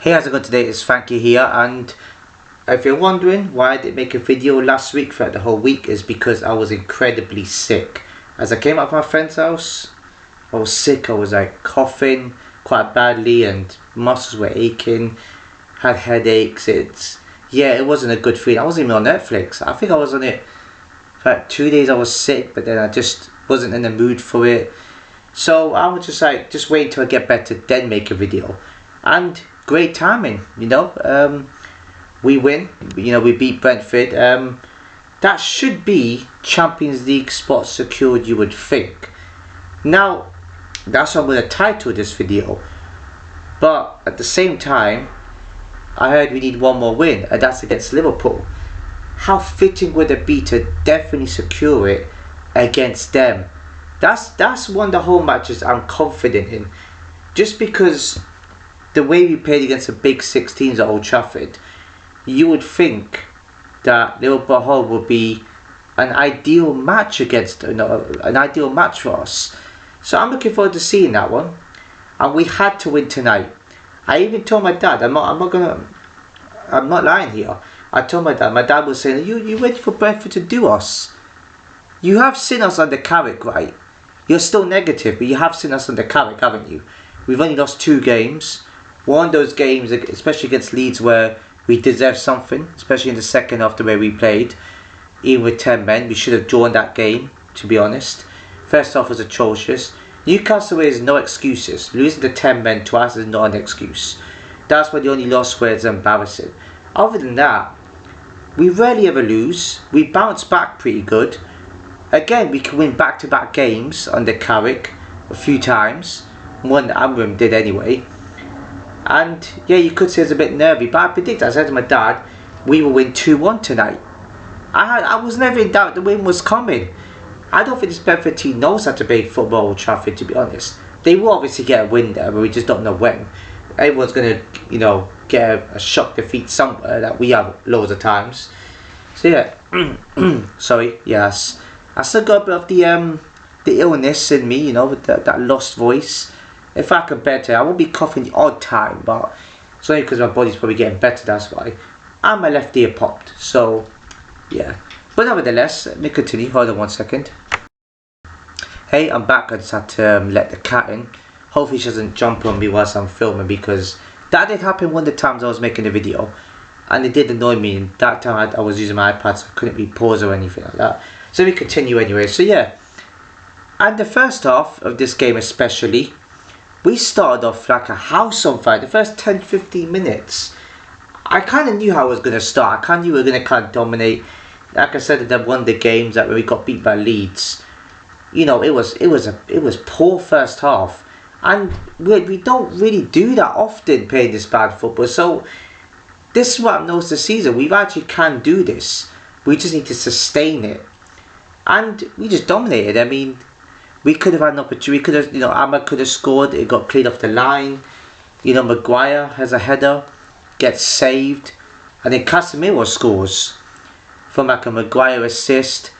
Hey, how's it going today? It's Frankie here, and if you're wondering why I didn't make a video last week throughout the whole week, is because I was incredibly sick. As I came up from my friend's house, I was sick. I was like coughing quite badly and muscles were aching, had headaches. It wasn't a good feeling. I wasn't even on Netflix. I think I was on it for like 2 days. I was sick, but then I just wasn't in the mood for it. So I was just wait until I get better, then make a video. And great timing, we win, we beat Brentford. That should be Champions League spot secured, you would think. Now, that's what I'm going to title this video. But at the same time, I heard we need one more win, and that's against Liverpool. How fitting would it be to definitely secure it against them? That's one of the home matches I'm confident in. Just because the way we played against the big 16s at Old Trafford, you would think that Liverpool home would be an ideal match an ideal match for us. So I'm looking forward to seeing that one. And we had to win tonight. I even told my dad, I'm not lying here. I told my dad was saying, you ready for Brentford to do us? You have seen us under Carrick, right? You're still negative, but you have seen us under Carrick, haven't you? We've only lost 2 games. One of those games, especially against Leeds, where we deserved something, especially in the second half, the way we played. Even with 10 men, we should have drawn that game, to be honest. First half was atrocious. Newcastle is no excuses. Losing the 10 men twice is not an excuse. That's why the only loss where it's embarrassing. Other than that, we rarely ever lose. We bounce back pretty good. Again, we can win back-to-back games under Carrick a few times. One that Amram did anyway. And yeah, you could say it's a bit nervy, but I said to my dad, we will win 2-1 tonight. I was never in doubt the win was coming. I don't think this Brentford team knows how to play football at Old Trafford, to be honest. They will obviously get a win there, but we just don't know when. Everyone's going to, get a shock defeat somewhere that we have loads of times. So yeah, sorry, yes. I still got a bit of the illness in me, with that lost voice. If I could better, I won't be coughing the odd time, but it's only because my body's probably getting better, that's why. And my left ear popped, so yeah. But nevertheless, let me continue. Hold on one second. Hey, I'm back. I just had to let the cat in. Hopefully she doesn't jump on me whilst I'm filming, because that did happen one of the times I was making the video. And it did annoy me, and that time I was using my iPad, so I couldn't be pause or anything like that. So we continue anyway. So yeah. And the first half of this game especially, we started off like a house on fire. The first 10-15 minutes, I kind of knew how it was going to start. I kind of knew we were going to kind of dominate. Like I said, that one of the games that when we got beat by Leeds, it was poor first half, and we don't really do that often, playing this bad football. So this is what I've noticed this season. We actually can do this. We just need to sustain it, and we just dominated. I mean, we could have had an opportunity. We could have, Ahmad could have scored. It got cleared off the line. Maguire has a header, gets saved, and then Casemiro scores from like a Maguire assist.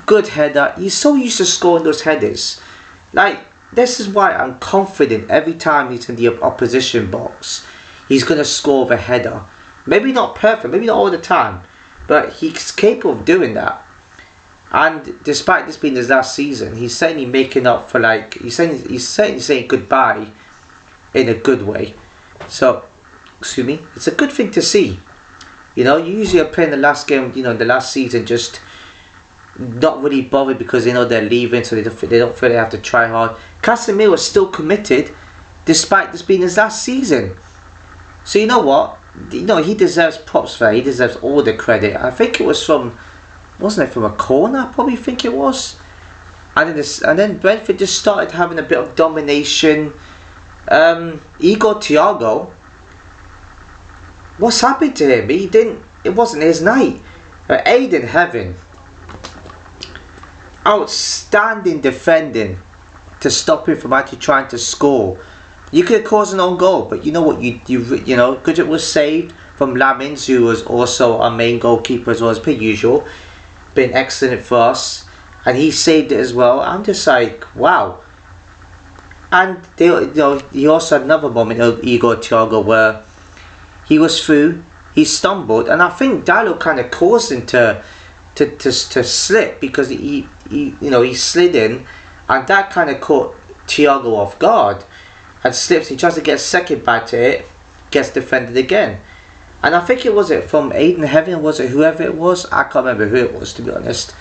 Good header. He's so used to scoring those headers. Like, this is why I'm confident every time he's in the opposition box, he's going to score with a header. Maybe not perfect, maybe not all the time, but he's capable of doing that. And despite this being his last season, he's certainly making up for, he's certainly saying goodbye in a good way. So, excuse me, it's a good thing to see. You usually are playing the last game, the last season, just not really bothered because they know they're leaving, so they don't feel they have to try hard. Casemiro is still committed, despite this being his last season. So you know what? He deserves props for that. He deserves all the credit. I think it was wasn't it from a corner? I probably think it was. And then Brentford just started having a bit of domination. Igor Thiago, what's happened to him? It wasn't his night. Aid in heaven. Outstanding defending to stop him from actually trying to score. You could have caused an own goal, but you know what? Gudget was saved from Lamins, who was also our main goalkeeper as well, as per usual. Been excellent for us, and he saved it as well. I'm just like, wow. And he also had another moment of Igor Thiago where he was through. He stumbled, and I think Dalot kind of caused him to slip, because he slid in, and that kind of caught Thiago off guard and slips. He tries to get a second bite at it, gets defended again. And I think it was from Aiden Heaven, was it whoever it was? I can't remember who it was, to be honest.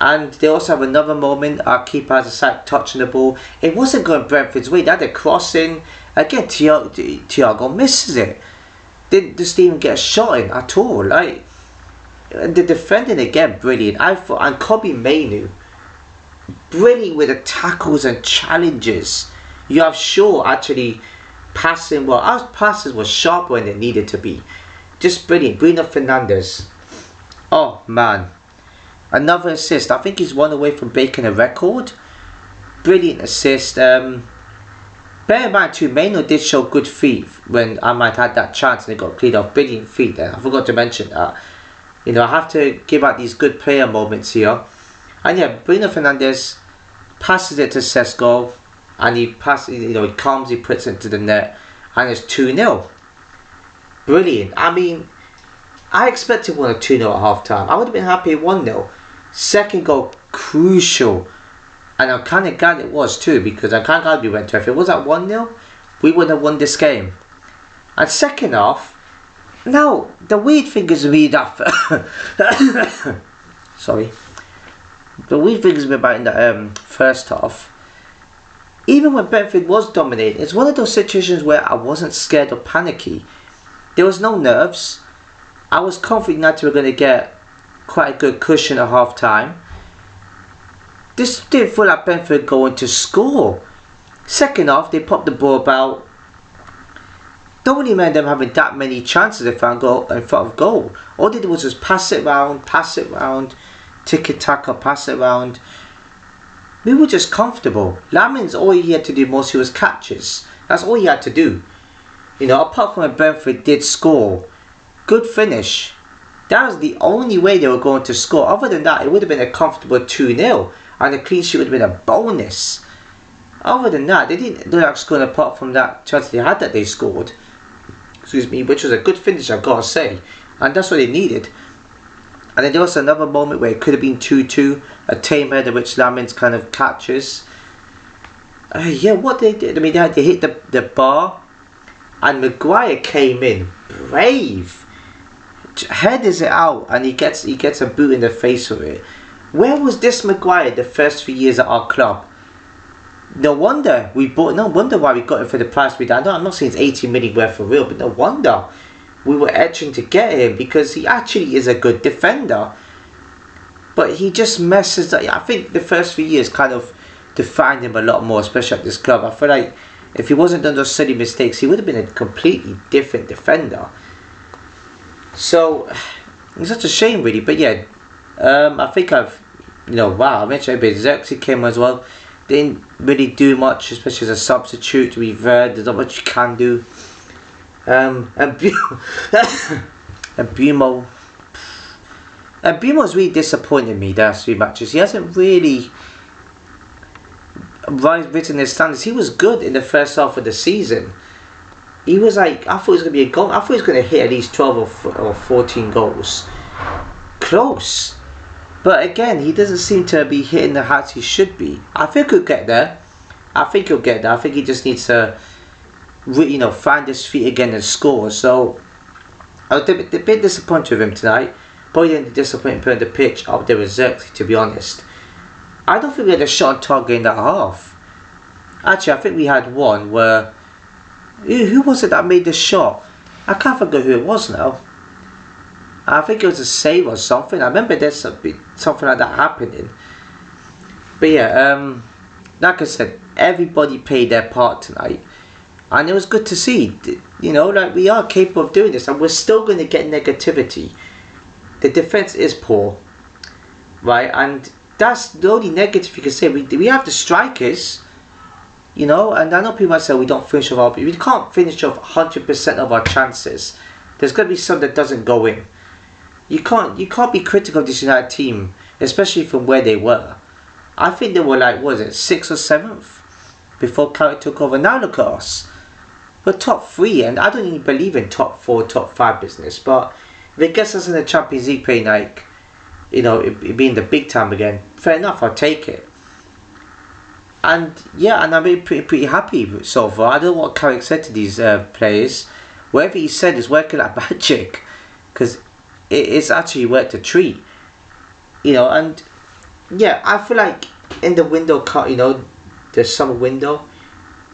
And they also have another moment, our keeper has a sack touching the ball. It wasn't going Brentford's way. They had a crossing. Again, Thiago misses it. Didn't even get a shot in at all. Like, the defending again, brilliant. I thought, and Kobe Mainu, brilliant with the tackles and challenges. You have Shaw actually passing well. Our passes were sharper when it needed to be. Just brilliant. Bruno Fernandes. Oh man. Another assist. I think he's one away from breaking a record. Brilliant assist. Bear in mind too, Maino did show good feet when Ahmad had that chance and it got cleared off. Brilliant feet there. I forgot to mention that. You know, I have to give out these good player moments here. And yeah, Bruno Fernandes passes it to Sesko, and he passes, you know, he comes, he puts it into the net, and it's 2-0. Brilliant. I mean, I expected 1 or 2-0 at half time. I would have been happy at 1-0. Second goal, crucial. And I'm kind of glad it was too, because I'm kind of glad we went to it. If it was at 1-0, we wouldn't have won this game. And second half, now, the weird thing is me that sorry. The weird thing is about in the first half, even when Brentford was dominating, it's one of those situations where I wasn't scared or panicky. There was no nerves. I was confident that we were going to get quite a good cushion at half time. This didn't feel like Brentford going to score. Second half, they popped the ball about. Don't really remember them having that many chances in front of goal. All they did was just pass it round, tiki-taka, pass it round. We were just comfortable. Lamins, all he had to do mostly was catches. That's all he had to do. You know, apart from when Brentford did score. Good finish. That was the only way they were going to score. Other than that, it would have been a comfortable 2-0. And a clean sheet would have been a bonus. Other than that, they didn't look like scoring apart from that chance they had that they scored. Excuse me, which was a good finish, I've got to say. And that's what they needed. And then there was another moment where it could have been 2-2. A tame header which Lamins kind of catches. Yeah, what they did, I mean, they hit the bar. And Maguire came in. Brave. Headers it out and he gets a boot in the face for it. Where was this Maguire the first few years at our club? No wonder why we got him for the price we did. I'm not saying it's 80 million worth for real, but no wonder we were etching to get him, because he actually is a good defender. But he just messes up. I think the first few years kind of defined him a lot more, especially at this club. I feel like if he wasn't done those silly mistakes, he would have been a completely different defender. So it's such a shame, really. But yeah, I think I mentioned Xerxes came as well. Didn't really do much, especially as a substitute. There's not much you can do. And Bumo's really disappointed me the last 3 matches. He hasn't really risen his standards. He was good in the first half of the season. He was like, I thought he was going to be a goal. I thought he was going to hit at least 12 or 14 goals. Close. But again, he doesn't seem to be hitting the heights he should be. I think he'll get there. I think he just needs to, find his feet again and score. So I was a bit disappointed with him tonight. Probably didn't disappoint putting the pitch up there with Xerxes, to be honest. I don't think we had a shot on target in that half. Actually, I think we had one where... Who was it that made the shot? I can't forget who it was now. I think it was a save or something. I remember there's something like that happening. But yeah, like I said, everybody played their part tonight. And it was good to see. Like we are capable of doing this. And we're still going to get negativity. The defence is poor. Right? And that's the only negative you can say. We have the strikers. And I know people might say we don't finish off we can't finish off 100% of our chances. There's going to be some that doesn't go in. You can't be critical of this United team, especially from where they were. I think they were like, 6th or 7th before Carrick took over. Now look at us. we're top 3, and I don't even believe in top 4, top 5 business. But if it gets us in the Champions League playing like, you know, it being the big time again, fair enough, I'll take it. And yeah, and I'm pretty happy so far. I don't know what Carrick said to these players. Whatever he said is working like magic, because it's actually worked a treat. You know, and yeah, I feel like in the window cut, you know, the summer window,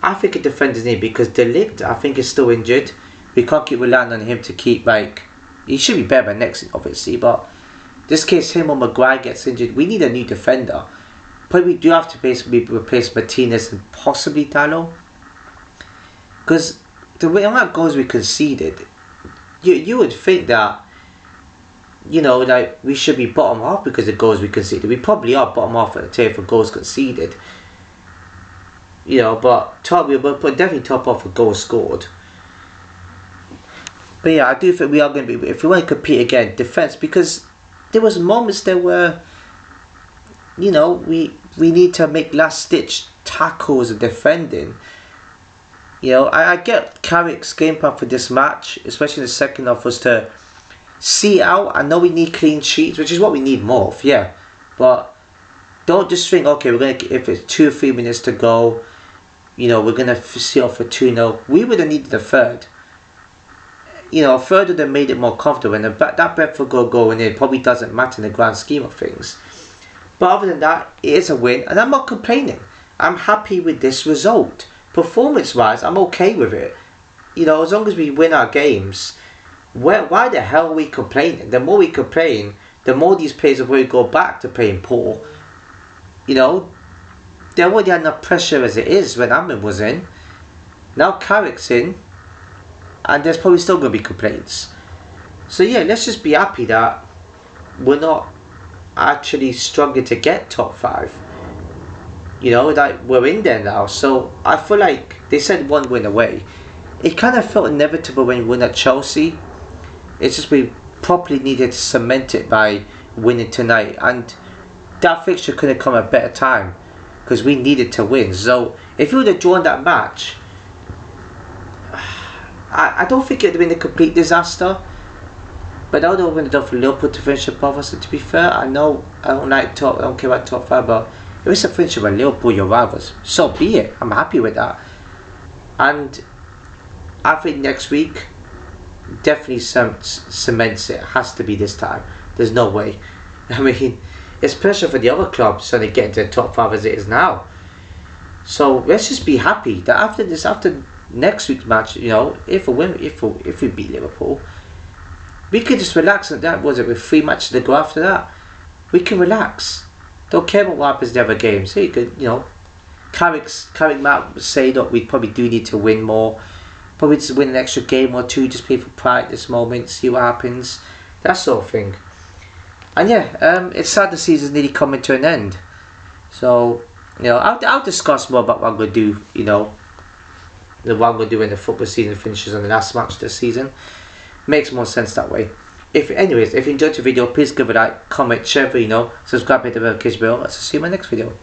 I think a defender's needed because De Ligt, I think, is still injured. We can't keep relying on him to keep, like, he should be better by next, obviously, but this case, him or Maguire gets injured, we need a new defender. But we do have to basically replace Martinez and possibly Dalot, because the amount of goals we conceded, you would think that, you know, like, we should be bottom half because of goals we conceded. We probably are bottom half at the table for goals conceded. You know, but we're definitely top off for goals scored. But yeah, I do think we are going to be, if we want to compete again, defence, because there was moments there where, you know, we need to make last ditch tackles and defending. You know, I get Carrick's game plan for this match, especially in the second half, was to see out. I know we need clean sheets, which is what we need more of, yeah. But don't just think, okay, we're gonna, if it's 2 or 3 minutes to go, you know, we're gonna see off for 2-0. We would have needed a third. You know, a third would have made it more comfortable, and that Brentford goal going in probably doesn't matter in the grand scheme of things. But other than that, it is a win, and I'm not complaining. I'm happy with this result. Performance-wise, I'm okay with it. You know, as long as we win our games, why the hell are we complaining? The more we complain, the more these players will go back to playing poor. You know, they already had enough pressure as it is when Amman was in. Now Carrick's in, and there's probably still going to be complaints. So yeah, let's just be happy that we're not actually struggling to get top 5. You know, that we're in there now. So I feel like they said 1 win away. It kind of felt inevitable when we won at Chelsea. It's just we properly needed to cement it by winning tonight, and that fixture could have come at a better time because we needed to win. So if we would have drawn that match, I don't think it would have been a complete disaster. But I would have been enough for Liverpool to finish above us. And to be fair, I know I don't care about top 5, but if it's a friendship with Liverpool, your rivals, so be it. I'm happy with that. And I think next week definitely cements it. It has to be this time. There's no way. I mean, it's pressure for the other clubs trying to get into the top 5 as it is now. So let's just be happy that after next week's match, you know, if we beat Liverpool, we could just relax. And that was it, with 3 matches to go after that. We can relax. Don't care about what happens in the other games. So you could, you know, Carrick might say that we probably do need to win more. Probably just win an extra game or 2, just play for pride at this moment, see what happens. That sort of thing. And yeah, it's sad the season's nearly coming to an end. So, you know, I'll discuss more about what I'm going to do, you know, what I'm going to do when the football season finishes on the last match of the season. Makes more sense that way. Anyways, if you enjoyed the video, please give it a like, comment, share, subscribe, hit the notification bell. I'll see you in my next video.